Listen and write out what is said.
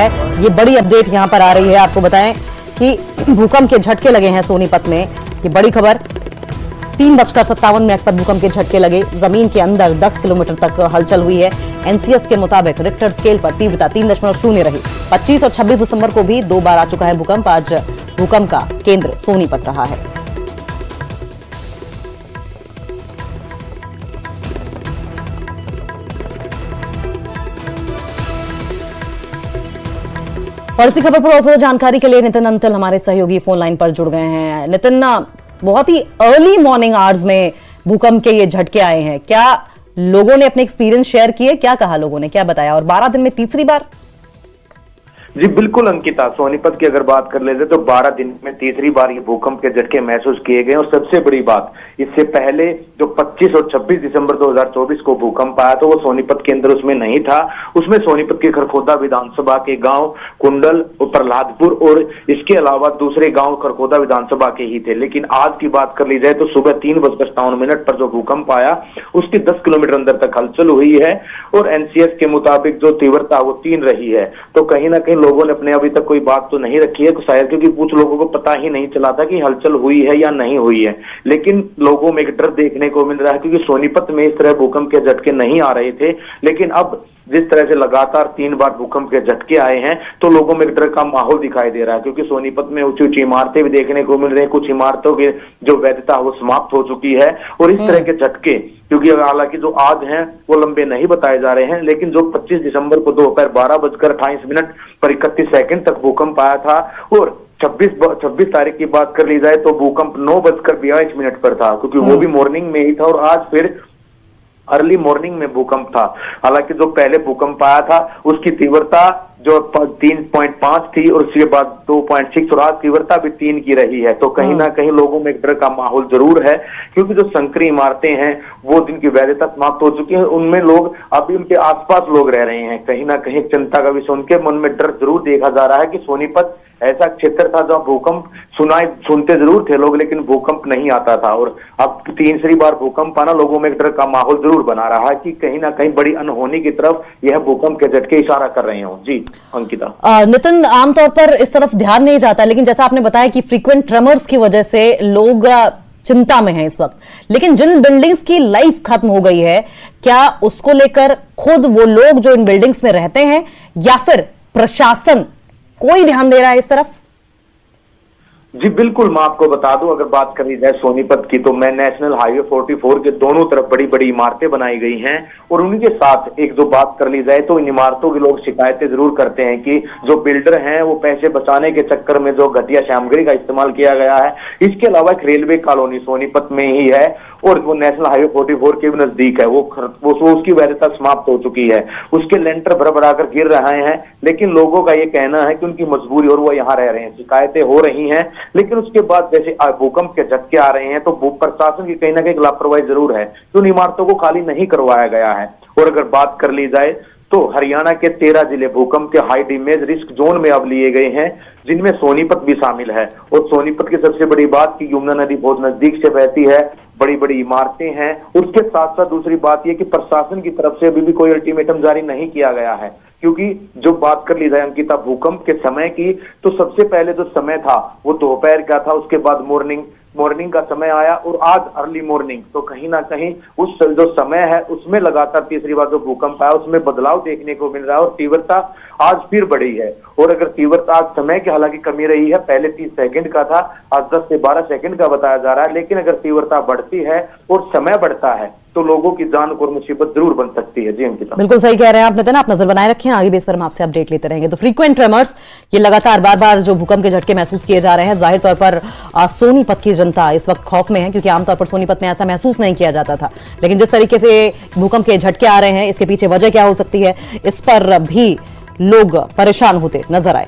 है। ये बड़ी अपडेट यहां पर आ रही है। आपको बताएं कि भूकंप के झटके लगे हैं सोनीपत में। ये बड़ी खबर, 3:57 पर भूकंप के झटके लगे। जमीन के अंदर 10 किलोमीटर तक हलचल हुई है। एनसीएस के मुताबिक रिक्टर स्केल पर तीव्रता 3.0 रही। 25 और 26 दिसंबर को भी 2 बार आ चुका है भूकंप। आज भूकंप का केंद्र सोनीपत रहा है। और इसी खबर पर और ज्यादा जानकारी के लिए नितिन अंतल हमारे सहयोगी फोन लाइन पर जुड़ गए हैं। नितिन, बहुत ही अर्ली मॉर्निंग आवर्स में भूकंप के ये झटके आए हैं। क्या लोगों ने अपने एक्सपीरियंस शेयर किए? क्या कहा लोगों ने, क्या बताया? और 12 दिन में तीसरी बार? जी बिल्कुल अंकिता, सोनीपत की अगर बात कर लेते तो 12 दिन में तीसरी बार ये भूकंप के झटके महसूस किए गए। और सबसे बड़ी बात, इससे पहले जो 25 और 26 दिसंबर 2024 को भूकंप आया तो वो सोनीपत के अंदर उसमें नहीं था। उसमें सोनीपत के खरखोदा विधानसभा के गांव कुंडल और प्रहलादपुर और इसके अलावा दूसरे गांव खरखोदा विधानसभा के ही थे। लेकिन आज की बात कर ली जाए तो सुबह 3:57 पर जो भूकंप आया उसकी 10 किलोमीटर अंदर तक हलचल हुई है। और एनसीएस के मुताबिक जो तीव्रता वो 3 रही है। तो कहीं ना कहीं लोगों ने अपने अभी तक कोई बात तो नहीं रखी है, शायद क्योंकि कुछ लोगों को पता ही नहीं चला था कि हलचल हुई है या नहीं हुई है। लेकिन लोगों में एक डर देखने को मिल रहा है क्योंकि सोनीपत में इस तरह भूकंप के झटके नहीं आ रहे थे। लेकिन अब जिस तरह से लगातार 3 बार भूकंप के झटके आए हैं तो लोगों में एक डर का माहौल दिखाई दे रहा है। क्योंकि सोनीपत में ऊंची ऊंची इमारतें भी देखने को मिल रही है। कुछ इमारतों की जो वैधता वो समाप्त हो चुकी है। और इस तरह के झटके, क्योंकि हालांकि जो आज हैं वो लंबे नहीं बताए जा रहे हैं, लेकिन जो 25 दिसंबर को दोपहर 12:28 पर 31 सेकंड तक भूकंप आया था। और 26 तारीख की बात कर ली जाए तो भूकंप 9:42 पर था, क्योंकि वो भी मॉर्निंग में ही था। और आज फिर अर्ली मॉर्निंग में भूकंप था। हालांकि जो पहले भूकंप आया था उसकी तीव्रता जो 3.5 थी और उसके बाद 2.6 और आज तीव्रता भी 3 की रही है। तो कहीं ना कहीं लोगों में एक डर का माहौल जरूर है, क्योंकि जो संकरी इमारतें हैं वो जिनकी वैधता समाप्त हो चुकी है उनमें लोग अभी उनके आसपास लोग रह रहे हैं। कहीं ना कहीं चिंता का विषय, उनके मन में डर जरूर देखा जा रहा है कि सोनीपत ऐसा क्षेत्र था जहां भूकंप सुनते जरूर थे लोग, लेकिन भूकंप नहीं आता था। और अब तीसरी बार भूकंप आना लोगों में एक डर का माहौल जरूर बना रहा है कि कहीं ना कहीं बड़ी अनहोनी की तरफ यह भूकंप के झटके इशारा कर रहे हो। जी अंकिता। नितिन, आमतौर पर इस तरफ ध्यान नहीं जाता, लेकिन जैसा आपने बताया कि फ्रीक्वेंट ट्रेमर्स की वजह से लोग चिंता में हैं इस वक्त। लेकिन जिन बिल्डिंग्स की लाइफ खत्म हो गई है, क्या उसको लेकर खुद वो लोग जो इन बिल्डिंग्स में रहते हैं या फिर प्रशासन कोई ध्यान दे रहा है इस तरफ? जी बिल्कुल, मैं आपको बता दूं, अगर बात करी जाए सोनीपत की तो मैं नेशनल हाईवे 44 के दोनों तरफ बड़ी बड़ी इमारतें बनाई गई हैं। और उन्हीं के साथ एक जो बात कर ली जाए तो इन इमारतों के लोग शिकायतें जरूर करते हैं कि जो बिल्डर हैं वो पैसे बचाने के चक्कर में जो घटिया सामग्री का इस्तेमाल किया गया है। इसके अलावा एक रेलवे कॉलोनी सोनीपत में ही है और वो नेशनल हाईवे 44 के भी नजदीक है। वो उसकी वैधता समाप्त हो चुकी है। उसके लेंटर भर कर गिर रहे हैं, लेकिन लोगों का ये कहना है कि उनकी मजबूरी और वो यहाँ रह रहे हैं। शिकायतें हो रही हैं, लेकिन उसके बाद जैसे भूकंप के झटके आ रहे हैं तो प्रशासन की कहीं ना कहीं लापरवाही जरूर है कि उन इमारतों को खाली नहीं करवाया गया है। और अगर बात कर ली जाए तो हरियाणा के 13 जिले भूकंप के हाई डैमेज रिस्क जोन में अब लिए गए हैं, जिनमें सोनीपत भी शामिल है। और सोनीपत की सबसे बड़ी बात कि यमुना नदी बहुत नजदीक से बहती है, बड़ी बड़ी इमारतें हैं। उसके साथ साथ दूसरी बात यह कि प्रशासन की तरफ से अभी भी कोई अल्टीमेटम जारी नहीं किया गया है। क्योंकि जो बात कर ली जाए अंकिता भूकंप के समय की, तो सबसे पहले जो समय था वो दोपहर का था, उसके बाद मॉर्निंग का समय आया और आज अर्ली मॉर्निंग। तो कहीं ना कहीं उस जो समय है उसमें लगातार तीसरी बार जो भूकंप आया उसमें बदलाव देखने को मिल रहा है और तीव्रता आज फिर बढ़ी है। और अगर तीव्रता आज समय की हालांकि कमी रही है, पहले 30 सेकंड का था, आज 10 से 12 सेकंड का बताया जा रहा है। लेकिन अगर तीव्रता बढ़ती है और समय बढ़ता है तो लोगों की जान को मुसीबत जरूर बन सकती है। जी अंकिता, बिल्कुल सही कह रहे हैं आप नितिन। आप नजर बनाए रखें, आगे भी इस पर हम आपसे अपडेट लेते रहेंगे। तो फ्रीक्वेंट ट्रेमर्स, ये लगातार बार बार जो भूकंप के झटके महसूस किए जा रहे हैं, जाहिर तौर पर सोनीपत की जनता इस वक्त खौफ में है, क्योंकि आमतौर पर सोनीपत में ऐसा महसूस नहीं किया जाता था। लेकिन जिस तरीके से भूकंप के झटके आ रहे हैं, इसके पीछे वजह क्या हो सकती है, इस पर भी लोग परेशान होते नजर आए।